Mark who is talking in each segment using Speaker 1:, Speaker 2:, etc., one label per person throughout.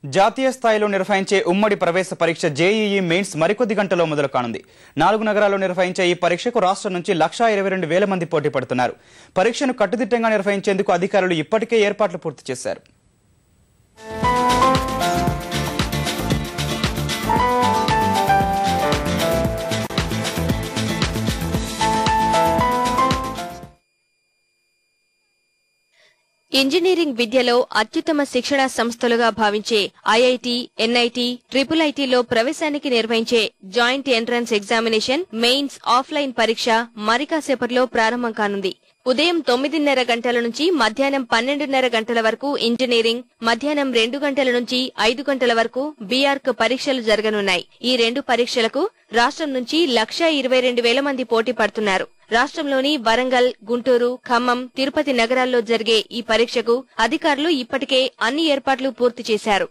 Speaker 1: జాతీయ స్థాయిలో నిర్వహించే ఉమ్మడి ప్రవేశ పరీక్ష జేఈఈ మెయిన్స్ మరికొద్ది గంటల్లో మొదలు కానుంది. 4 నగరాల్లో నిర్వహించే ఈ పరీక్షకు రాష్ట్రం నుంచి 1,22,000 మంది పోటీ పడుతున్నారు. పరీక్షను కట్టుదిట్టంగా నిర్వహించేందుకు అధికారులు ఇప్పటికే ఏర్పాట్లు పూర్తి చేశారు.
Speaker 2: ఇంజనీరింగ్ విద్యలో అత్యుత్తమ శిక్షణా సంస్థలుగా భావించే ఐఐటి, ఎన్ఐటి, ట్రిపుల్-ఐటీలో ప్రవేశానికి నిర్వహించే joint entrance examination mains offline పరీక్ష మరికాసేపట్లో ప్రారంభం కానుంది. ఉదయం 9:30 గంటల నుంచి మధ్యాహ్నం 12:30 గంటల వరకు ఇంజనీరింగ్, మధ్యాహ్నం 2 గంటల నుంచి 5 గంటల వరకు బీఆర్క్ పరీక్షలు జరగనున్నాయి. ఈ 2 పరీక్షలకు రాష్ట్రం నుంచి 1,22,000 మంది పోటీ పడుతున్నారు. రాష్ట్రంలోని వరంగల్, గుంటూరు, ఖమ్మం, తిరుపతి నగరాల్లో జరిగే ఈ పరీక్షకు అధికారులు ఇప్పటికే అన్ని ఏర్పాట్లు పూర్తి చేశారు.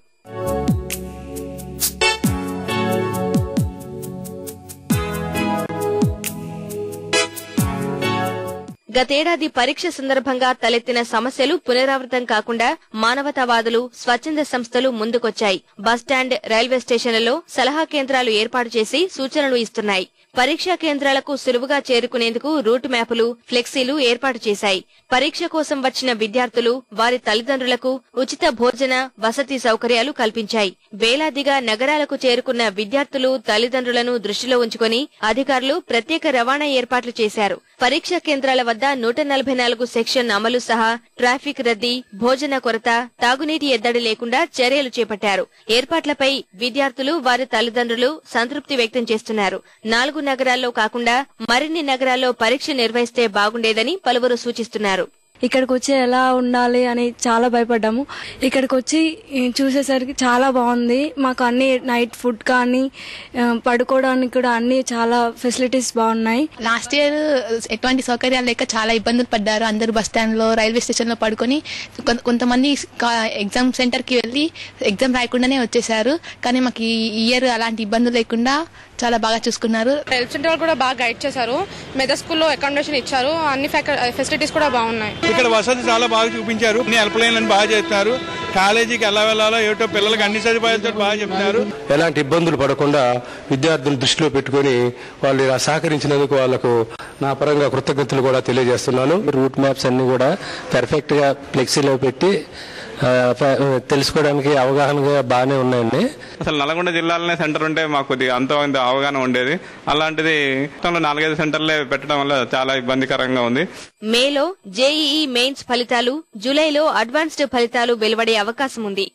Speaker 2: గతేడాది పరీక్ష సందర్భంగా తలెత్తిన సమస్యలు పునరావృతం కాకుండా మానవతావాదులు, స్వచ్ఛంద సంస్థలు ముందుకొచ్చాయి. బస్టాండ్, రైల్వే స్టేషన్లలో సలహా కేంద్రాలు ఏర్పాటు చేసి సూచనలు ఇస్తున్నాయి. పరీక్షా కేంద్రాలకు సులువుగా చేరుకునేందుకు రూట్ మ్యాపులు, ఫ్లెక్సీలు ఏర్పాటు చేశాయి. పరీక్ష కోసం వచ్చిన విద్యార్థులు, వారి తల్లిదండ్రులకు ఉచిత భోజన, వసతి సౌకర్యాలు కల్పించాయి. వేలాదిగా నగరాలకు చేరుకున్న విద్యార్థులు, తల్లిదండ్రులను దృష్టిలో ఉంచుకుని అధికారులు ప్రత్యేక రవాణా ఏర్పాట్లు చేశారు. పరీక్షా కేంద్రాల వద్ద 144 సెక్షన్ అమలు సహా ట్రాఫిక్ రద్దీ, భోజన కొరత, తాగునీటి ఎద్దడి లేకుండా చర్యలు చేపట్టారు. ఏర్పాట్లపై విద్యార్థులు, వారి తల్లిదండ్రులు సంతృప్తి వ్యక్తం చేస్తున్నారు. 4 నగరాల్లో కాకుండా మరిన్ని నగరాల్లో పరీక్ష నిర్వహిస్తే బాగుండేదని పలువురు సూచిస్తున్నారు.
Speaker 3: ఇక్కడికి వచ్చి ఎలా ఉండాలి అని చాలా భయపడ్డాము. ఇక్కడికి వచ్చి చూసేసరికి చాలా బాగుంది. మాకు అన్ని నైట్ ఫుడ్ కానీ పడుకోవడానికి కూడా అన్ని చాలా ఫెసిలిటీస్ బాగున్నాయి.
Speaker 4: లాస్ట్ ఇయర్ ఎటువంటి సౌకర్యాలు లేక చాలా ఇబ్బందులు పడ్డారు. అందరూ బస్ స్టాండ్ లో, రైల్వే స్టేషన్ లో పడుకొని, కొంతమంది ఎగ్జామ్ సెంటర్ కి వెళ్లి ఎగ్జామ్ రాయకుండానే వచ్చేసారు. కానీ మాకు ఈ ఇయర్ అలాంటి ఇబ్బందులు లేకుండా చాలా బాగా చూసుకున్నారు.
Speaker 5: హెల్త్ సెంటర్ కూడా బాగా గైడ్ చేశారు. మెదా స్కూల్లో అకామిడేషన్ ఇచ్చారు. అన్ని ఫెసిలిటీస్ కూడా బాగున్నాయి.
Speaker 6: ఇక్కడ వసతి చాలా బాగా చూపించారు. హెల్ప్ లైన్ బాగా చేస్తున్నారు. కాలేజీకి ఎలా వెళ్ళాలో ఏటో పిల్లలకి అన్ని సదుపాయాలతో బాగా చెప్తున్నారు.
Speaker 7: ఎలాంటి ఇబ్బందులు పడకుండా విద్యార్థులను దృష్టిలో పెట్టుకుని వాళ్ళు ఇలా సహకరించినందుకు వాళ్లకు నా పరంగా కృతజ్ఞతలు కూడా తెలియజేస్తున్నాను. రూట్ మ్యాప్స్ అన్ని కూడా పర్ఫెక్ట్ గా ఫ్లెక్సీలో పెట్టి తెలుసుకోవడానికి అవగాహనగా బాగానే ఉన్నాయండి.
Speaker 6: అసలు నల్గొండ జిల్లాలోనే సెంటర్ ఉంటే మాకు కొద్దిగా అంత అవగాహన ఉండేది. అలాంటిది 4-5 సెంటర్లే పెట్టడం వల్ల చాలా ఇబ్బందికరంగా ఉంది.
Speaker 2: మేలో జేఈఈ మెయిన్స్ ఫలితాలు, జూలైలో అడ్వాన్స్డ్ ఫలితాలు వెలువడే అవకాశం ఉంది.